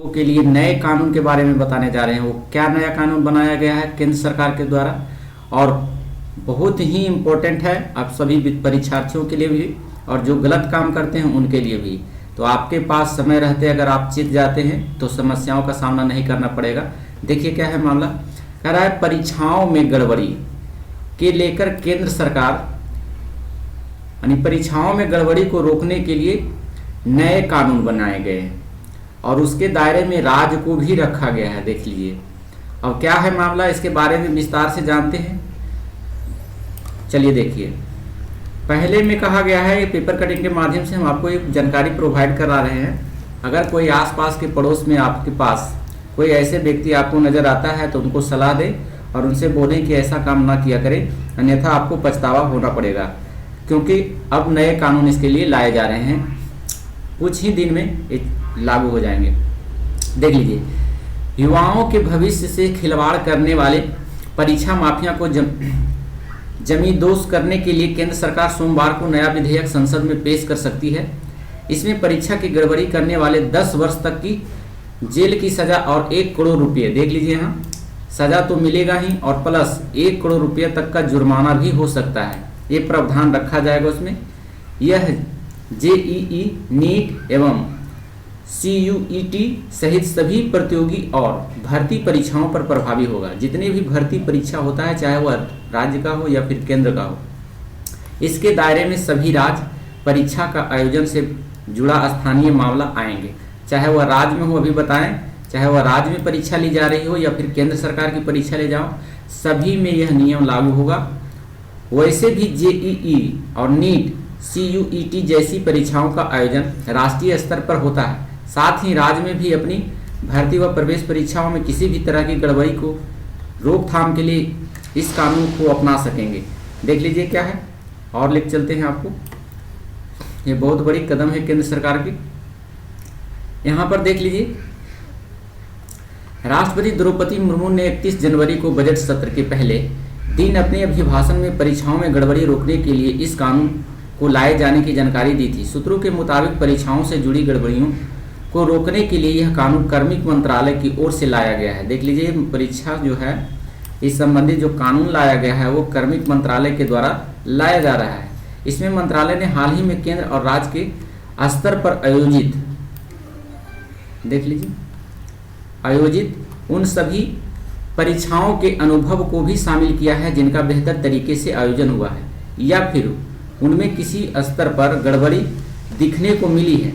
के लिए नए कानून के बारे में बताने जा रहे हैं। वो क्या नया कानून बनाया गया है केंद्र सरकार के द्वारा और बहुत ही इम्पोर्टेंट है आप सभी परीक्षार्थियों के लिए भी और जो गलत काम करते हैं उनके लिए भी। तो आपके पास समय रहते अगर आप जीत जाते हैं तो समस्याओं का सामना नहीं करना पड़ेगा। देखिए क्या है मामला, कह रहा है परीक्षाओं में गड़बड़ी के लेकर केंद्र सरकार यानी परीक्षाओं में गड़बड़ी को रोकने के लिए नए कानून बनाए गए हैं और उसके दायरे में राज्य को भी रखा गया है। देख लीजिए अब क्या है मामला, इसके बारे में विस्तार से जानते हैं। चलिए देखिए, पहले में कहा गया है ये पेपर कटिंग के माध्यम से हम आपको एक जानकारी प्रोवाइड करा रहे हैं। अगर कोई आसपास के पड़ोस में आपके पास कोई ऐसे व्यक्ति आपको नज़र आता है तो उनको सलाह दें और उनसे बोलें कि ऐसा काम ना किया करें, अन्यथा आपको पछतावा होना पड़ेगा, क्योंकि अब नए कानून इसके लिए लाए जा रहे हैं, कुछ ही दिन में लागू हो जाएंगे। देख लीजिए, युवाओं के भविष्य से खिलवाड़ करने वाले परीक्षा माफिया को जमी दोष करने के लिए केंद्र सरकार सोमवार को नया विधेयक संसद में पेश कर सकती है। इसमें परीक्षा की गड़बड़ी करने वाले 10 वर्ष तक की जेल की सजा और 1 करोड़ रुपये, देख लीजिए यहाँ सजा तो मिलेगा ही और प्लस 1 करोड़ रुपये तक का जुर्माना भी हो सकता है। ये प्रावधान रखा जाएगा उसमें। यह जेईई, नीट एवं CUET सहित सभी प्रतियोगी और भर्ती परीक्षाओं पर प्रभावी होगा। जितने भी भर्ती परीक्षा होता है, चाहे वह राज्य का हो या फिर केंद्र का हो, इसके दायरे में सभी राज्य परीक्षा का आयोजन से जुड़ा स्थानीय मामला आएंगे। चाहे वह राज्य में हो, अभी बताएं, चाहे वह राज्य में परीक्षा ली जा रही हो या फिर केंद्र सरकार की परीक्षा ले जाओ, सभी में यह नियम लागू होगा। वैसे भी जेईई और नीट, CUET जैसी परीक्षाओं का आयोजन राष्ट्रीय स्तर पर होता है। साथ ही राज्य में भी अपनी भर्ती व प्रवेश परीक्षाओं में किसी भी तरह की गड़बड़ी को रोकथाम के लिए इस कानून को अपना सकेंगे। देख लीजिए क्या है और लिख चलते हैं आपको। ये बहुत बड़ी कदम है केंद्र सरकार की। यहाँ पर देख लीजिए, राष्ट्रपति द्रौपदी मुर्मू ने 31 जनवरी को बजट सत्र के पहले दिन अपने अभिभाषण में परीक्षाओं में गड़बड़ी रोकने के लिए इस कानून को लाए जाने की जानकारी दी थी। सूत्रों के मुताबिक परीक्षाओं से जुड़ी गड़बड़ियों को रोकने के लिए यह कानून कार्मिक मंत्रालय की ओर से लाया गया है। देख लीजिए, परीक्षा जो है इस संबंधित जो कानून लाया गया है वो कार्मिक मंत्रालय के द्वारा लाया जा रहा है। इसमें मंत्रालय ने हाल ही में केंद्र और राज्य के स्तर पर आयोजित, देख लीजिए, आयोजित उन सभी परीक्षाओं के अनुभव को भी शामिल किया है जिनका बेहतर तरीके से आयोजन हुआ है या फिर उनमें किसी स्तर पर गड़बड़ी दिखने को मिली है।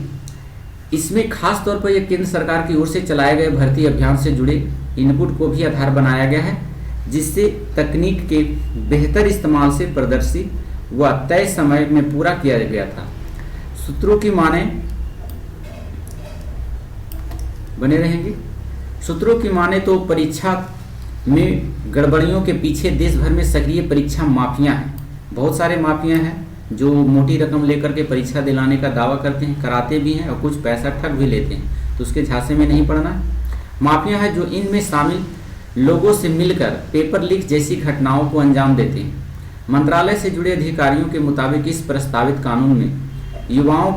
इसमें खास तौर पर यह केंद्र सरकार की ओर से चलाए गए भर्ती अभियान से जुड़े इनपुट को भी आधार बनाया गया है, जिससे तकनीक के बेहतर इस्तेमाल से प्रदर्शी व तय समय में पूरा किया गया था। सूत्रों की माने बने रहेंगे। सूत्रों की माने तो परीक्षा में गड़बड़ियों के पीछे देश भर में सक्रिय परीक्षा माफिया हैं। बहुत सारे माफिया हैं जो मोटी रकम लेकर के परीक्षा दिलाने का दावा करते हैं, कराते भी हैं और कुछ पैसा ठग भी लेते हैं, तो उसके झांसे में नहीं पड़ना। माफिया है जो इनमें शामिल लोगों से मिलकर पेपर लीक जैसी घटनाओं को अंजाम देते हैं। मंत्रालय से जुड़े अधिकारियों के मुताबिक इस प्रस्तावित कानून में युवाओं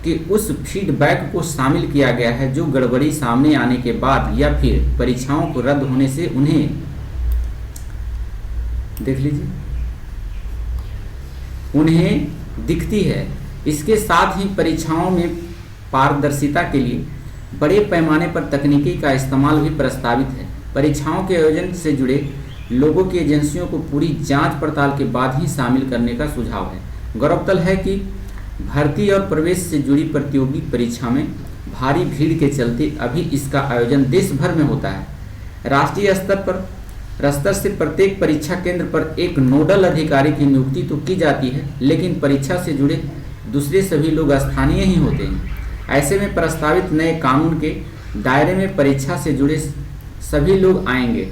के उस फीडबैक को शामिल किया गया है जो गड़बड़ी सामने आने के बाद या फिर परीक्षाओं को रद्द होने से उन्हें, देख लीजिए, उन्हें दिखती है। इसके साथ ही परीक्षाओं में पारदर्शिता के लिए बड़े पैमाने पर तकनीकी का इस्तेमाल भी प्रस्तावित है। परीक्षाओं के आयोजन से जुड़े लोगों की एजेंसियों को पूरी जांच पड़ताल के बाद ही शामिल करने का सुझाव है। गौरतलब है कि भर्ती और प्रवेश से जुड़ी प्रतियोगी परीक्षा में भारी भीड़ के चलते अभी इसका आयोजन देश भर में होता है। राष्ट्रीय स्तर से प्रत्येक परीक्षा केंद्र पर एक नोडल अधिकारी की नियुक्ति तो की जाती है, लेकिन परीक्षा से जुड़े दूसरे सभी लोग स्थानीय ही होते हैं। ऐसे में प्रस्तावित नए कानून के दायरे में परीक्षा से जुड़े सभी लोग आएंगे।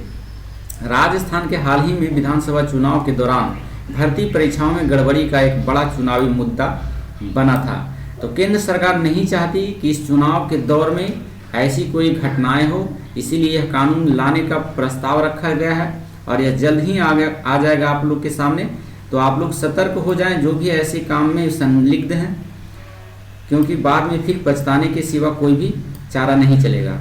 राजस्थान के हाल ही में विधानसभा चुनाव के दौरान भर्ती परीक्षाओं में गड़बड़ी का एक बड़ा चुनावी मुद्दा बना था, तो केंद्र सरकार नहीं चाहती कि इस चुनाव के दौर में ऐसी कोई घटनाएं हो, इसीलिए यह कानून लाने का प्रस्ताव रखा गया है और यह जल्द ही आ जाएगा आप लोग के सामने। तो आप लोग सतर्क हो जाएं जो भी ऐसे काम में संलिग्ध हैं, क्योंकि बाद में फिर पछताने के सिवा कोई भी चारा नहीं चलेगा।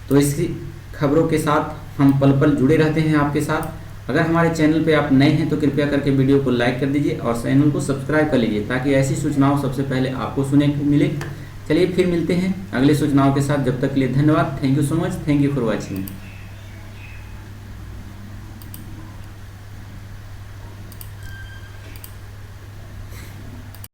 तो इसी खबरों के साथ हम पल पल जुड़े रहते हैं आपके साथ। अगर हमारे चैनल पे आप नए हैं तो कृपया करके वीडियो को लाइक कर दीजिए और चैनल को सब्सक्राइब कर लीजिए, ताकि ऐसी सूचनाओं सबसे पहले आपको सुनने को मिले। चलिए फिर मिलते हैं अगले सूचनाओं के साथ, जब तक के लिए धन्यवाद। Thank you so much, thank you for watching.